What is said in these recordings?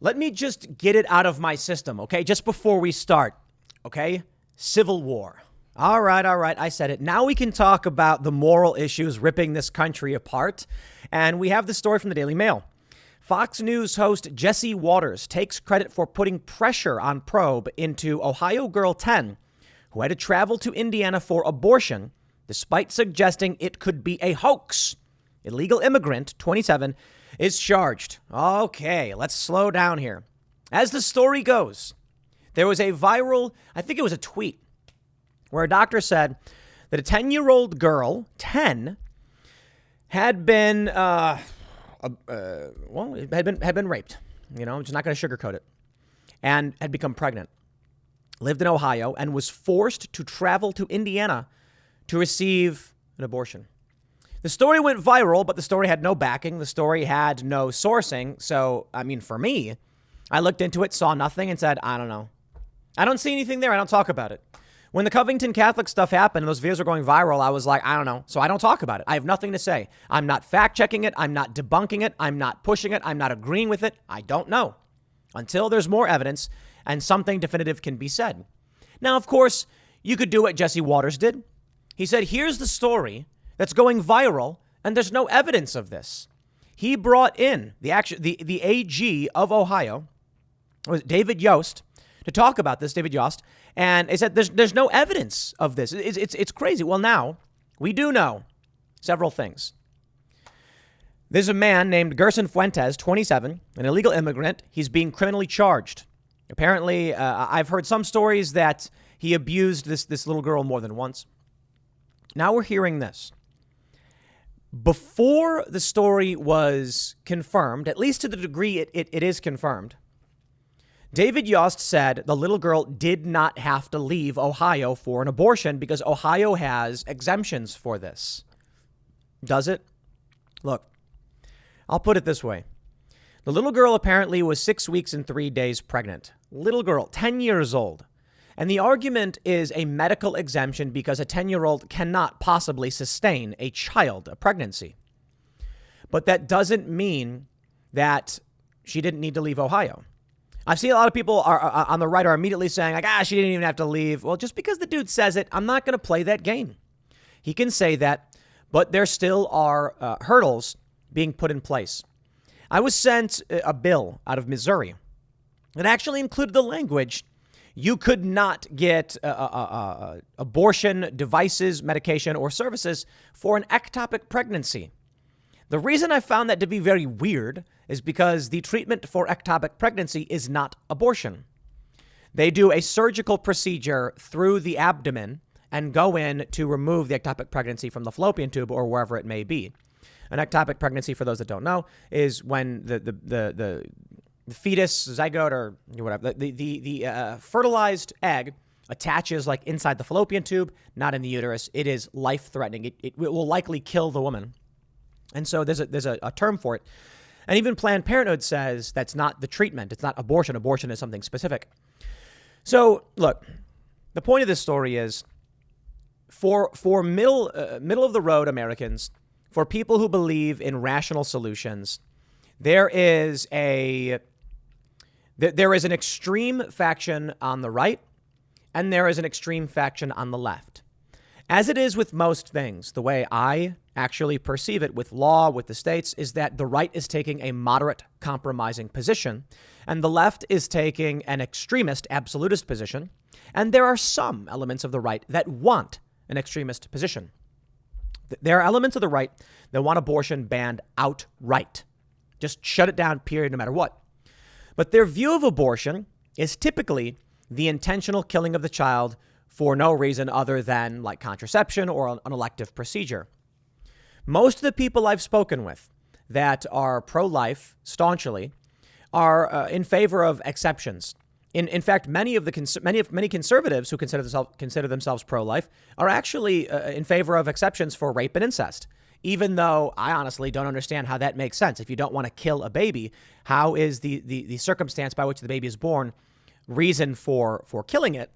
let me just get it out of my system, okay? Just before we start, okay? Civil war. All right. I said it. Now we can talk about the moral issues ripping this country apart. And we have the story from the Daily Mail. Fox News host Jesse Waters takes credit for putting pressure on probe into Ohio girl 10, who had to travel to Indiana for abortion, despite suggesting it could be a hoax. Illegal immigrant, 27, is charged. Okay, let's slow down here. As the story goes, there was a viral, I think it was a tweet, where a doctor said that a 10-year-old girl, 10, had been, had been raped. You know, I'm just not going to sugarcoat it. And had become pregnant. Lived in Ohio and was forced to travel to Indiana to receive an abortion. The story went viral, but the story had no backing. The story had no sourcing. So, I mean, for me, I looked into it, saw nothing, and said, I don't know. I don't see anything there. I don't talk about it. When the Covington Catholic stuff happened and those videos were going viral, I was like, I don't know. So I don't talk about it. I have nothing to say. I'm not fact checking it. I'm not debunking it. I'm not pushing it. I'm not agreeing with it. I don't know until there's more evidence and something definitive can be said. Now, of course, you could do what Jesse Waters did. He said, here's the story that's going viral, and there's no evidence of this. He brought in the AG of Ohio, David Yost, to talk about this, David Yost, and he said there's no evidence of this. It's crazy. Well, now we do know several things. There's a man named Gerson Fuentes, 27, an illegal immigrant. He's being criminally charged. Apparently, I've heard some stories that he abused this little girl more than once. Now we're hearing this. Before the story was confirmed, at least to the degree it is confirmed, David Yost said the little girl did not have to leave Ohio for an abortion because Ohio has exemptions for this. Does it? Look, I'll put it this way. The little girl apparently was 6 weeks and 3 days pregnant. Little girl, 10 years old. And the argument is a medical exemption because a 10-year-old cannot possibly sustain a child, a pregnancy. But that doesn't mean that she didn't need to leave Ohio. I've seen a lot of people on the right are immediately saying, like, she didn't even have to leave. Well, just because the dude says it, I'm not going to play that game. He can say that, but there still are hurdles being put in place. I was sent a bill out of Missouri that actually included the language you could not get abortion devices, medication, or services for an ectopic pregnancy. The reason I found that to be very weird is because the treatment for ectopic pregnancy is not abortion. They do a surgical procedure through the abdomen and go in to remove the ectopic pregnancy from the fallopian tube or wherever it may be. An ectopic pregnancy, for those that don't know, is when the fetus, zygote, or whatever, the fertilized egg attaches like inside the fallopian tube, not in the uterus. It is life-threatening. It will likely kill the woman. And so there's a term for it. And even Planned Parenthood says that's not the treatment. It's not abortion. Abortion is something specific. So, look, the point of this story is for middle of the road Americans, for people who believe in rational solutions, there is an extreme faction on the right and there is an extreme faction on the left. As it is with most things, the way I actually perceive it with law, with the states, is that the right is taking a moderate compromising position and the left is taking an extremist absolutist position. And there are some elements of the right that want an extremist position. There are elements of the right that want abortion banned outright. Just shut it down, period, no matter what. But their view of abortion is typically the intentional killing of the child for no reason other than like contraception or an elective procedure. Most of the people I've spoken with that are pro-life staunchly are in favor of exceptions. In fact, many conservatives who consider themselves pro-life are actually in favor of exceptions for rape and incest. Even though I honestly don't understand how that makes sense. If you don't want to kill a baby, how is the circumstance by which the baby is born reason for killing it?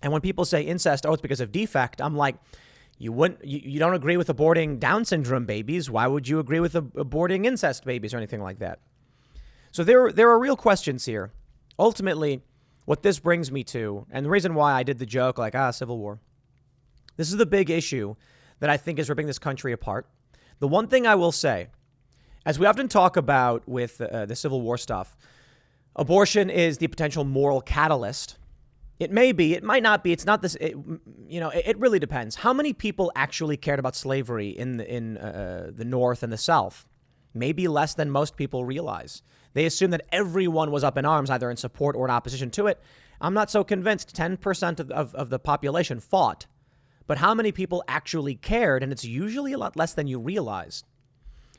And when people say incest, it's because of defect, I'm like, you don't agree with aborting Down syndrome babies. Why would you agree with aborting incest babies or anything like that? So there are real questions here. Ultimately, what this brings me to, and the reason why I did the joke like, Civil War. This is the big issue that I think is ripping this country apart. The one thing I will say, as we often talk about with the Civil War stuff, abortion is the potential moral catalyst. It may be, it might not be. It's not this. It really depends. How many people actually cared about slavery in the North and the South? Maybe less than most people realize. They assume that everyone was up in arms, either in support or in opposition to it. I'm not so convinced. 10% of the population fought. But how many people actually cared? And it's usually a lot less than you realize.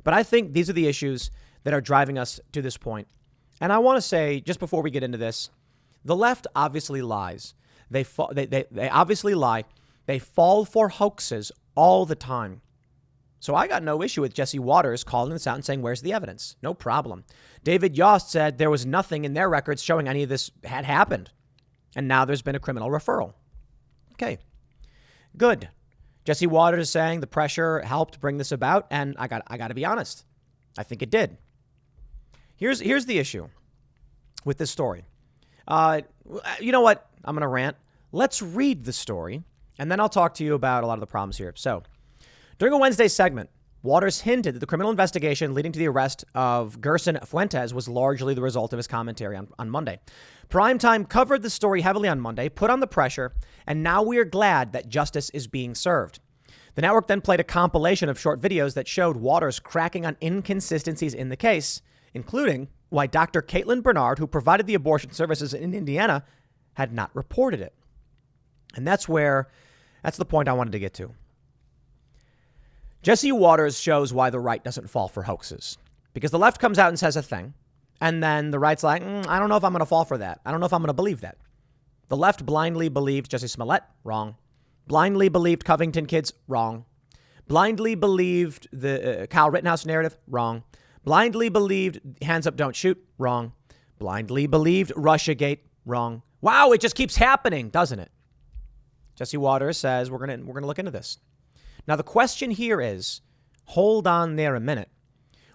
But I think these are the issues that are driving us to this point. And I want to say, just before we get into this, the left obviously lies. They obviously lie. They fall for hoaxes all the time. So I got no issue with Jesse Waters calling this out and saying, where's the evidence? No problem. David Yost said there was nothing in their records showing any of this had happened. And now there's been a criminal referral. Okay, good. Jesse Waters is saying the pressure helped bring this about. And I got to be honest. I think it did. Here's the issue with this story. You know what? I'm going to rant. Let's read the story, and then I'll talk to you about a lot of the problems here. So, during a Wednesday segment, Waters hinted that the criminal investigation leading to the arrest of Gerson Fuentes was largely the result of his commentary on Monday. Primetime covered the story heavily on Monday, put on the pressure, and now we are glad that justice is being served. The network then played a compilation of short videos that showed Waters cracking on inconsistencies in the case, including why Dr. Caitlin Bernard, who provided the abortion services in Indiana, had not reported it. And that's the point I wanted to get to. Jesse Waters shows why the right doesn't fall for hoaxes. Because the left comes out and says a thing, and then the right's like, I don't know if I'm going to fall for that. I don't know if I'm going to believe that. The left blindly believed Jussie Smollett, wrong. Blindly believed Covington kids, wrong. Blindly believed the Kyle Rittenhouse narrative, wrong. Blindly believed hands up, don't shoot, wrong. Blindly believed Russiagate, wrong. Wow, it just keeps happening, doesn't it? Jesse Waters says we're gonna look into this. Now, the question here is, hold on there a minute.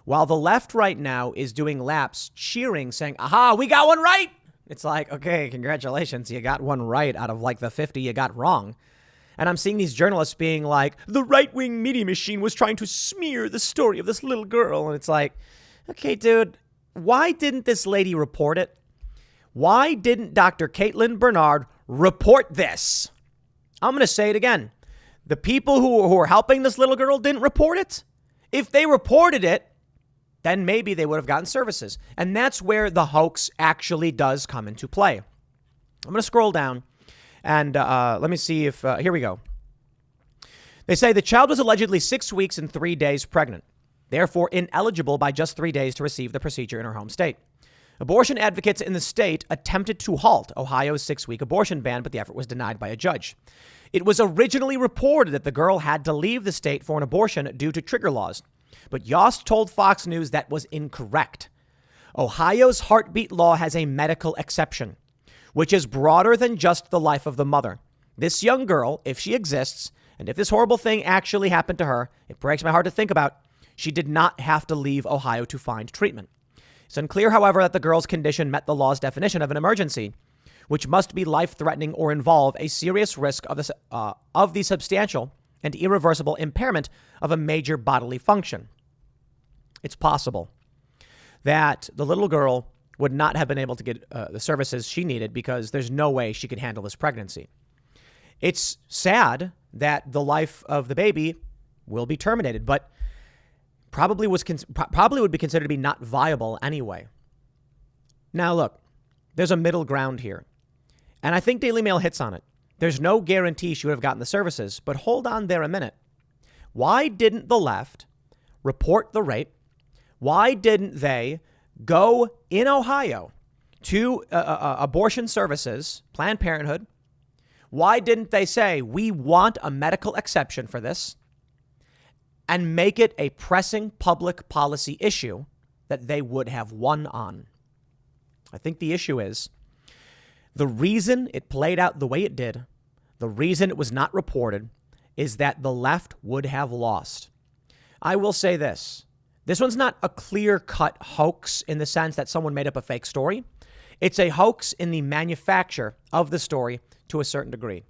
While the left right now is doing laps, cheering, saying, aha, we got one right. It's like, okay, congratulations. You got one right out of like the 50 you got wrong. And I'm seeing these journalists being like, the right-wing media machine was trying to smear the story of this little girl. And it's like, okay, dude, why didn't this lady report it? Why didn't Dr. Caitlin Bernard report this? I'm going to say it again. The people who are helping this little girl didn't report it. If they reported it, then maybe they would have gotten services. And that's where the hoax actually does come into play. I'm going to scroll down and let me see if, here we go. They say the child was allegedly 6 weeks and 3 days pregnant, therefore ineligible by just 3 days to receive the procedure in her home state. Abortion advocates in the state attempted to halt Ohio's 6-week abortion ban, but the effort was denied by a judge. It was originally reported that the girl had to leave the state for an abortion due to trigger laws, but Yost told Fox News that was incorrect. Ohio's heartbeat law has a medical exception, which is broader than just the life of the mother. This young girl, if she exists, and if this horrible thing actually happened to her, it breaks my heart to think about, she did not have to leave Ohio to find treatment. It's unclear, however, that the girl's condition met the law's definition of an emergency, which must be life-threatening or involve a serious risk of the substantial and irreversible impairment of a major bodily function. It's possible that the little girl would not have been able to get the services she needed because there's no way she could handle this pregnancy. It's sad that the life of the baby will be terminated, but probably would be considered to be not viable anyway. Now, look, there's a middle ground here, and I think Daily Mail hits on it. There's no guarantee she would have gotten the services, but hold on there a minute. Why didn't the left report the rape? Why didn't they go in Ohio to abortion services, Planned Parenthood? Why didn't they say, we want a medical exception for this and make it a pressing public policy issue that they would have won on? I think the issue is the reason it played out the way it did, the reason it was not reported, is that the left would have lost. I will say this. This one's not a clear-cut hoax in the sense that someone made up a fake story. It's a hoax in the manufacture of the story to a certain degree.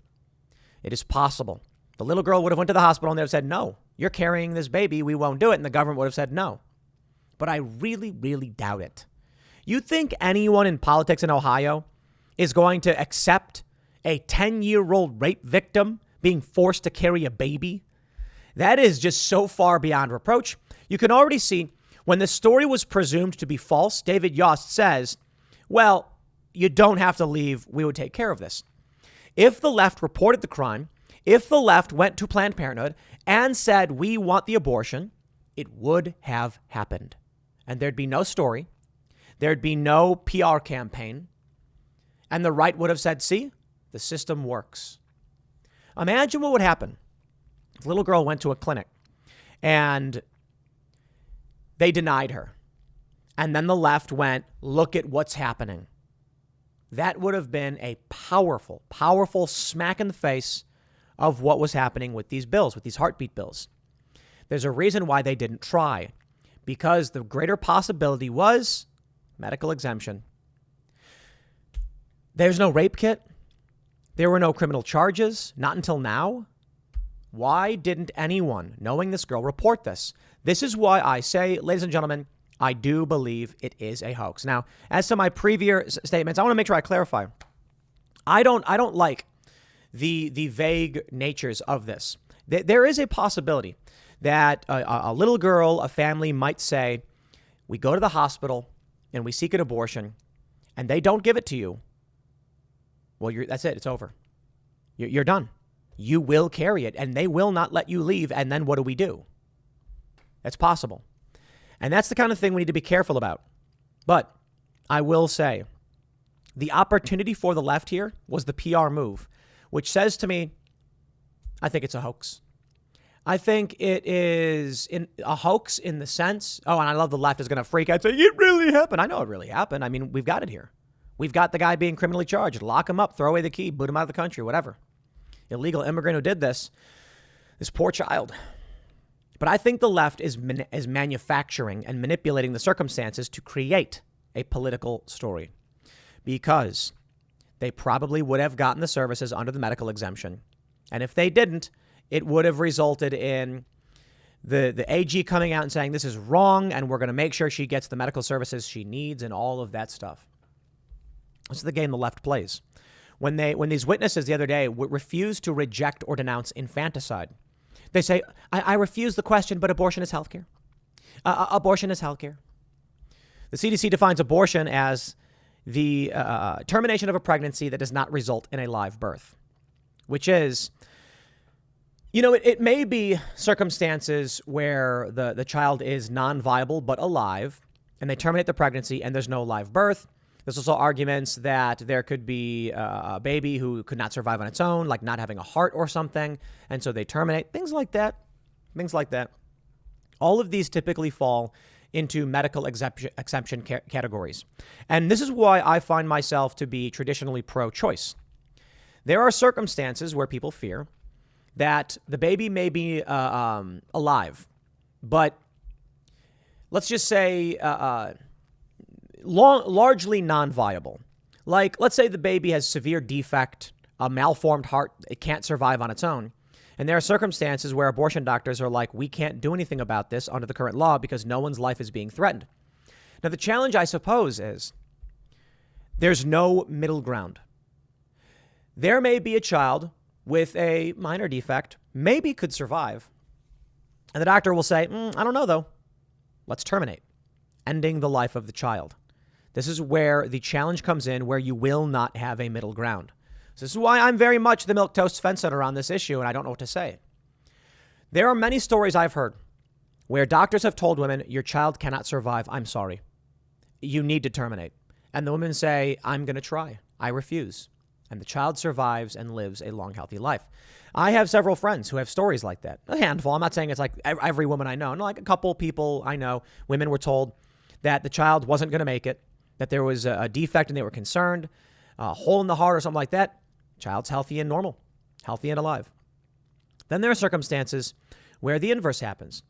It is possible. The little girl would have went to the hospital and they would have said, no, you're carrying this baby. We won't do it. And the government would have said no. But I really, really doubt it. You think anyone in politics in Ohio is going to accept a 10-year-old rape victim being forced to carry a baby? That is just so far beyond reproach. You can already see when the story was presumed to be false, David Yost says, well, you don't have to leave. We would take care of this. If the left reported the crime, if the left went to Planned Parenthood and said, we want the abortion, it would have happened. And there'd be no story. There'd be no PR campaign. And the right would have said, see, the system works. Imagine what would happen if a little girl went to a clinic and they denied her. And then the left went, look at what's happening. That would have been a powerful, powerful smack in the face of what was happening with these bills, with these heartbeat bills. There's a reason why they didn't try, because the greater possibility was medical exemption. There's no rape kit. There were no criminal charges, not until now. Why didn't anyone, knowing this girl, report this? This is why I say, ladies and gentlemen, I do believe it is a hoax. Now, as to my previous statements, I want to make sure I clarify. I don't like the vague natures of this. There is a possibility that a little girl, a family might say, we go to the hospital and we seek an abortion and they don't give it to you. Well, that's it. It's over. You're done. You will carry it and they will not let you leave. And then what do? That's possible. And that's the kind of thing we need to be careful about. But I will say the opportunity for the left here was the PR move, which says to me, I think it's a hoax. I think it is a hoax in the sense, and I love the left is going to freak out and say, it really happened. I know it really happened. I mean, we've got it here. We've got the guy being criminally charged. Lock him up, throw away the key, boot him out of the country, whatever. Illegal immigrant who did this poor child. But I think the left is manufacturing and manipulating the circumstances to create a political story because they probably would have gotten the services under the medical exemption. And if they didn't, it would have resulted in the AG coming out and saying this is wrong and we're going to make sure she gets the medical services she needs and all of that stuff. This is the game the left plays. When these witnesses the other day refused to reject or denounce infanticide, they say, I refuse the question, but abortion is healthcare. Abortion is healthcare. The CDC defines abortion as the termination of a pregnancy that does not result in a live birth, which is, it may be circumstances where the child is non-viable but alive and they terminate the pregnancy and there's no live birth. There's also arguments that there could be a baby who could not survive on its own, like not having a heart or something. And so they terminate things like that. All of these typically fall into medical exemption categories. And this is why I find myself to be traditionally pro-choice. There are circumstances where people fear that the baby may be alive, but let's just say largely non-viable. Like, let's say the baby has severe defect, a malformed heart, it can't survive on its own. And there are circumstances where abortion doctors are like, we can't do anything about this under the current law because no one's life is being threatened. Now, the challenge, I suppose, is there's no middle ground. There may be a child with a minor defect, maybe could survive. And the doctor will say, I don't know, though. Let's terminate, ending the life of the child. This is where the challenge comes in, where you will not have a middle ground. So this is why I'm very much the milquetoast fence sitter on this issue, and I don't know what to say. There are many stories I've heard where doctors have told women, your child cannot survive. I'm sorry. You need to terminate. And the women say, I'm going to try. I refuse. And the child survives and lives a long, healthy life. I have several friends who have stories like that. A handful. I'm not saying it's like every woman I know. No, like a couple people I know. Women were told that the child wasn't going to make it, that there was a defect and they were concerned, a hole in the heart or something like that. Child's healthy and normal, healthy and alive. Then there are circumstances where the inverse happens,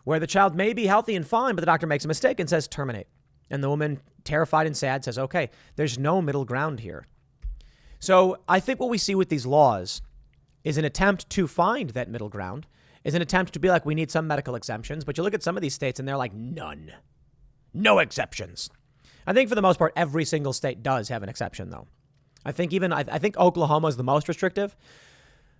where the child may be healthy and fine, but the doctor makes a mistake and says terminate. And the woman, terrified and sad, says, okay, there's no middle ground here. So I think what we see with these laws is an attempt to find that middle ground, is an attempt to be like, we need some medical exemptions. But you look at some of these states and they're like, none. No exceptions. I think for the most part, every single state does have an exception, though. I think Oklahoma is the most restrictive,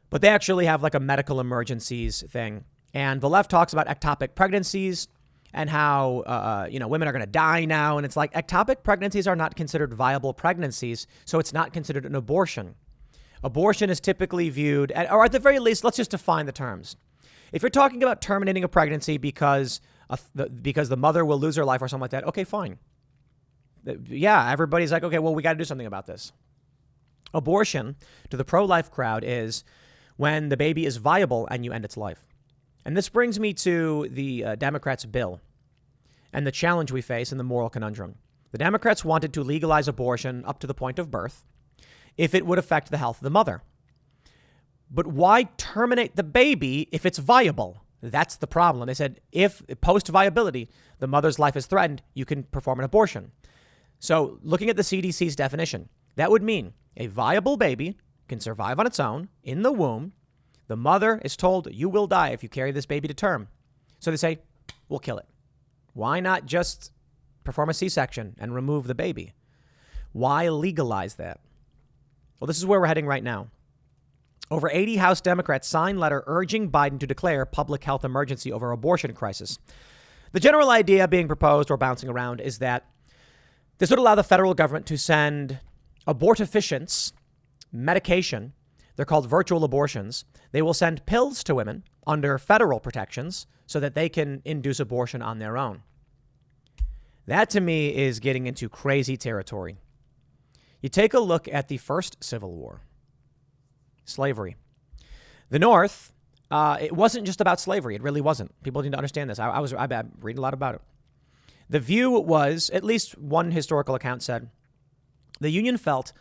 but they actually have like a medical emergencies thing. And the left talks about ectopic pregnancies and how, women are going to die now. And it's like ectopic pregnancies are not considered viable pregnancies, so it's not considered an abortion. Abortion is typically viewed, or at the very least, let's just define the terms. If you're talking about terminating a pregnancy because the mother will lose her life or something like that, okay, fine. Yeah, everybody's like, okay, well, we got to do something about this. Abortion to the pro-life crowd is when the baby is viable and you end its life. And this brings me to the Democrats' bill and the challenge we face in the moral conundrum. The Democrats wanted to legalize abortion up to the point of birth if it would affect the health of the mother. But why terminate the baby if it's viable? That's the problem. They said if post-viability, the mother's life is threatened, you can perform an abortion. So looking at the CDC's definition, that would mean a viable baby can survive on its own in the womb. The mother is told you will die if you carry this baby to term. So they say, we'll kill it. Why not just perform a C-section and remove the baby? Why legalize that? Well, this is where we're heading right now. Over 80 House Democrats signed letter urging Biden to declare public health emergency over abortion crisis. The general idea being proposed or bouncing around is that this would allow the federal government to send abortifacients medication. They're called virtual abortions. They will send pills to women under federal protections so that they can induce abortion on their own. That, to me, is getting into crazy territory. You take a look at the first Civil War, slavery. The North, it wasn't just about slavery. It really wasn't. People need to understand this. I was reading a lot about it. The view was, at least one historical account said, the Union felt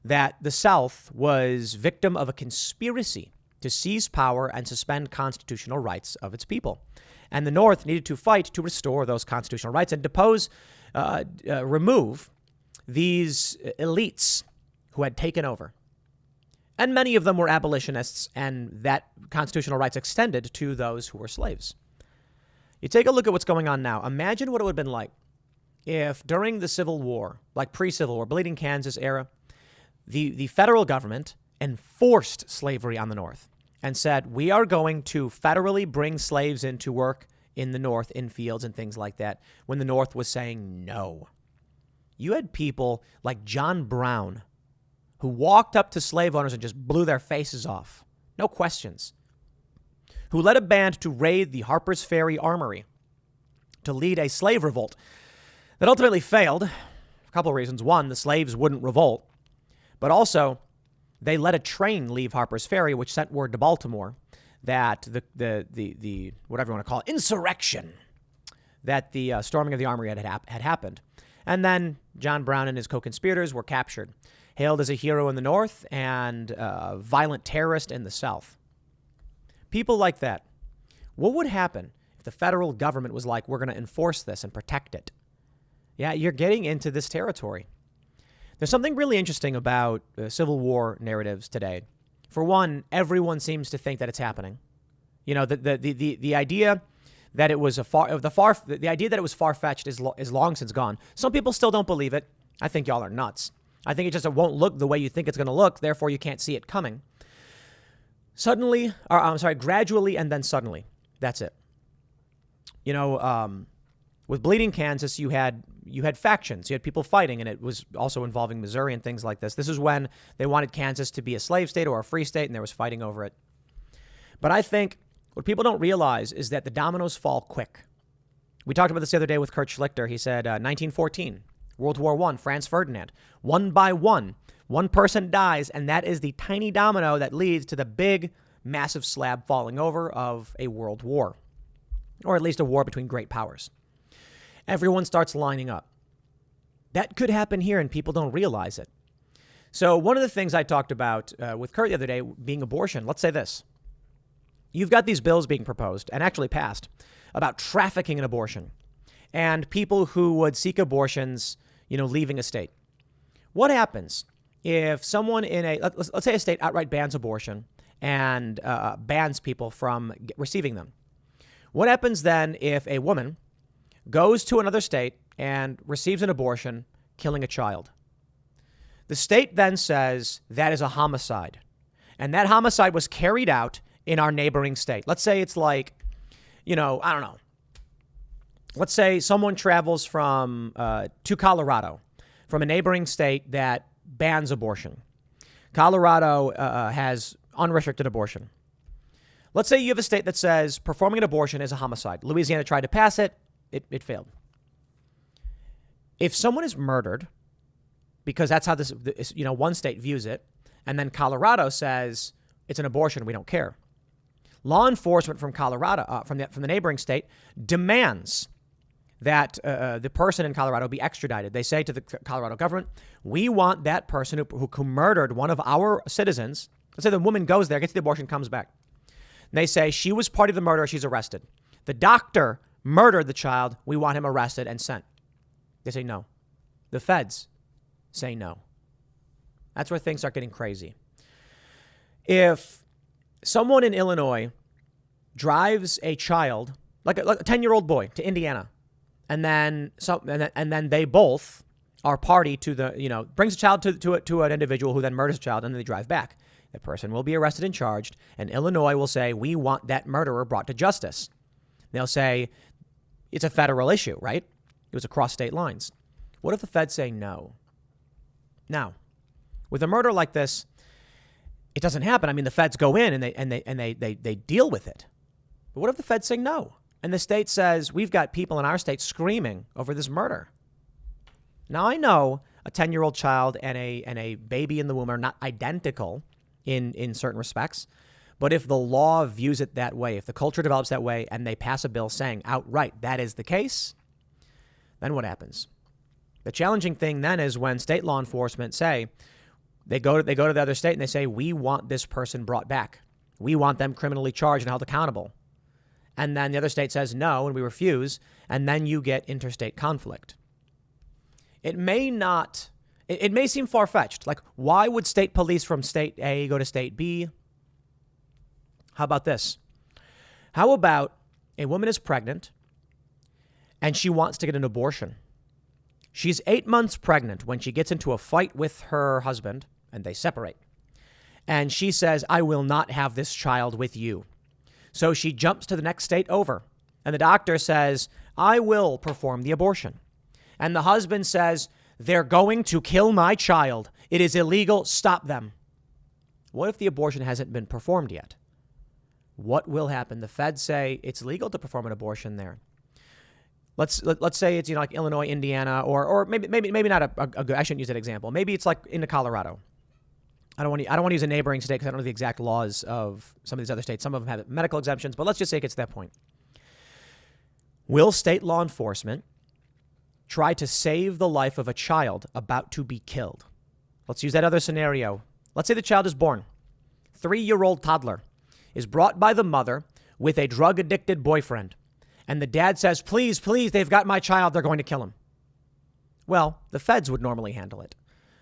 that the South was victim of a conspiracy to seize power and suspend constitutional rights of its people. And the North needed to fight to restore those constitutional rights and remove these elites who had taken over. And many of them were abolitionists, and that constitutional rights extended to those who were slaves. You take a look at what's going on now. Imagine what it would have been like if during the Civil War, like pre-Civil War, Bleeding Kansas era, the federal government enforced slavery on the North and said, we are going to federally bring slaves in to work in the North, in fields and things like that, when the North was saying no. You had people like John Brown who walked up to slave owners and just blew their faces off. No questions. Who led a band to raid the Harper's Ferry Armory to lead a slave revolt that ultimately failed. A couple of reasons. One, the slaves wouldn't revolt. But also, they let a train leave Harper's Ferry, which sent word to Baltimore that the whatever you want to call it, insurrection, that the storming of the armory had happened. And then John Brown and his co-conspirators were captured, hailed as a hero in the North and a violent terrorist in the South. People like that. What would happen if the federal government was like, we're going to enforce this and protect it? Yeah, you're getting into this territory. There's something really interesting about Civil War narratives today. For one, everyone seems to think that it's happening. You know, the idea that it was the idea that it was far-fetched is long since gone. Some people still don't believe it. I think y'all are nuts. I think it won't look the way you think it's going to look. Therefore, you can't see it coming. Gradually and then suddenly. That's it. You know, with Bleeding Kansas, you had factions. You had people fighting, and it was also involving Missouri and things like this. This is when they wanted Kansas to be a slave state or a free state, and there was fighting over it. But I think what people don't realize is that the dominoes fall quick. We talked about this the other day with Kurt Schlichter. He said 1914, World War I, Franz Ferdinand. One by one person dies, and that is the tiny domino that leads to the big, massive slab falling over of a world war, or at least a war between great powers. Everyone starts lining up. That could happen here, and people don't realize it. So one of the things I talked about with Kurt the other day being abortion, let's say this. You've got these bills being proposed and actually passed about trafficking in abortion and people who would seek abortions, leaving a state. What happens if someone let's say a state outright bans abortion and bans people from receiving them? What happens then if a woman goes to another state and receives an abortion, killing a child? The state then says that is a homicide. And that homicide was carried out in our neighboring state. Let's say it's like, I don't know. Let's say someone travels to Colorado from a neighboring state that bans abortion. Colorado has unrestricted abortion. Let's say you have a state that says performing an abortion is a homicide. Louisiana tried to pass it. It failed. If someone is murdered, because that's how this one state views it, and then Colorado says it's an abortion, we don't care. Law enforcement from Colorado, from the neighboring state, demands that the person in Colorado be extradited. They say to the Colorado government, we want that person who murdered one of our citizens. Let's say the woman goes there, gets the abortion, comes back. And they say she was part of the murder, she's arrested. The doctor murdered the child, we want him arrested and sent. They say no. The feds say no. That's where things start getting crazy. If someone in Illinois drives a child, like a 10-year-old boy, to Indiana, and then they both are party to brings a child to an individual who then murders a child, and then they drive back. That person will be arrested and charged, and Illinois will say, we want that murderer brought to justice. They'll say, it's a federal issue, right? It was across state lines. What if the feds say no? Now, with a murder like this, it doesn't happen. I mean, the feds go in and they deal with it. But what if the feds say no? And the state says, we've got people in our state screaming over this murder. Now, I know a 10-year-old child and a baby in the womb are not identical in certain respects. But if the law views it that way, if the culture develops that way, and they pass a bill saying outright that is the case, then what happens? The challenging thing then is when state law enforcement say, they go to the other state and they say, we want this person brought back. We want them criminally charged and held accountable. And then the other state says no, and we refuse. And then you get interstate conflict. It may seem far-fetched. Like, why would state police from state A go to state B? How about this? How about a woman is pregnant and she wants to get an abortion? She's 8 months pregnant when she gets into a fight with her husband and they separate. And she says, I will not have this child with you. So she jumps to the next state over. And the doctor says, I will perform the abortion. And the husband says, they're going to kill my child. It is illegal. Stop them. What if the abortion hasn't been performed yet? What will happen? The feds say it's legal to perform an abortion there. Let's say it's like Illinois, Indiana, or maybe not a good. I shouldn't use that example. Maybe it's like into Colorado. I don't want to use a neighboring state because I don't know the exact laws of some of these other states. Some of them have medical exemptions, but let's just say it gets to that point. Will state law enforcement try to save the life of a child about to be killed? Let's use that other scenario. Let's say the child is born. 3-year-old toddler is brought by the mother with a drug-addicted boyfriend. And the dad says, please, they've got my child. They're going to kill him. Well, the feds would normally handle it.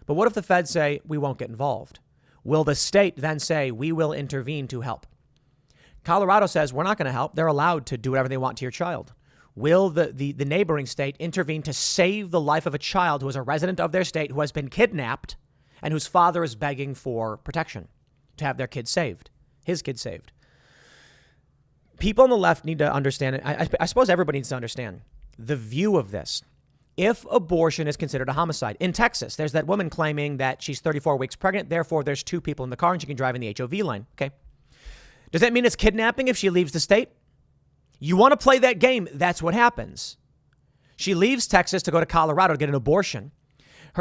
But what if the feds say, we won't get involved? Will the state then say, we will intervene to help? Colorado says, we're not going to help. They're allowed to do whatever they want to your child. Will the neighboring state intervene to save the life of a child who is a resident of their state who has been kidnapped and whose father is begging for protection to have their kid saved, his kid saved? People on the left need to understand it. I suppose everybody needs to understand the view of this. If abortion is considered a homicide, in Texas, there's that woman claiming that she's 34 weeks pregnant. Therefore, there's 2 people in the car and she can drive in the HOV line. Okay. Does that mean it's kidnapping if she leaves the state? You want to play that game? That's what happens. She leaves Texas to go to Colorado to get an abortion.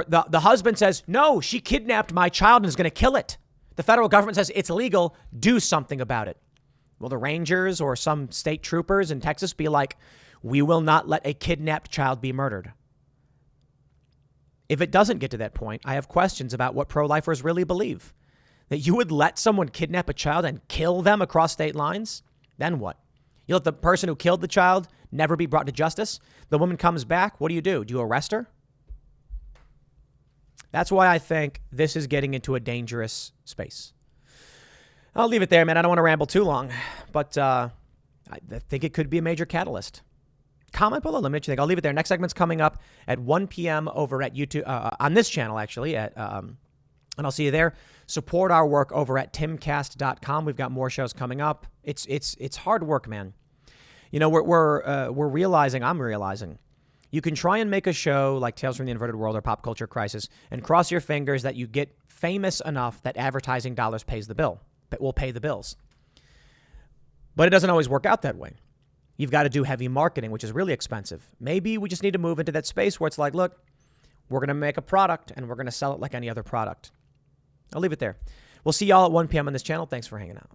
The husband says, no, she kidnapped my child and is going to kill it. The federal government says it's illegal. Do something about it. Will the Rangers or some state troopers in Texas be like, we will not let a kidnapped child be murdered? If it doesn't get to that point, I have questions about what pro-lifers really believe. That you would let someone kidnap a child and kill them across state lines? Then what? You let the person who killed the child never be brought to justice. The woman comes back. What do? Do you arrest her? That's why I think this is getting into a dangerous space. I'll leave it there, man. I don't want to ramble too long, but I think it could be a major catalyst. Comment below. Let me know what you think. I'll leave it there. Next segment's coming up at 1 p.m. over at YouTube, on this channel, actually, and I'll see you there. Support our work over at timcast.com. We've got more shows coming up. It's hard work, man. You know, we're realizing, I'm realizing, you can try and make a show like Tales from the Inverted World or Pop Culture Crisis and cross your fingers that you get famous enough that advertising dollars pays the bill, that will pay the bills. But it doesn't always work out that way. You've got to do heavy marketing, which is really expensive. Maybe we just need to move into that space where it's like, look, we're going to make a product and we're going to sell it like any other product. I'll leave it there. We'll see y'all at 1 p.m. on this channel. Thanks for hanging out.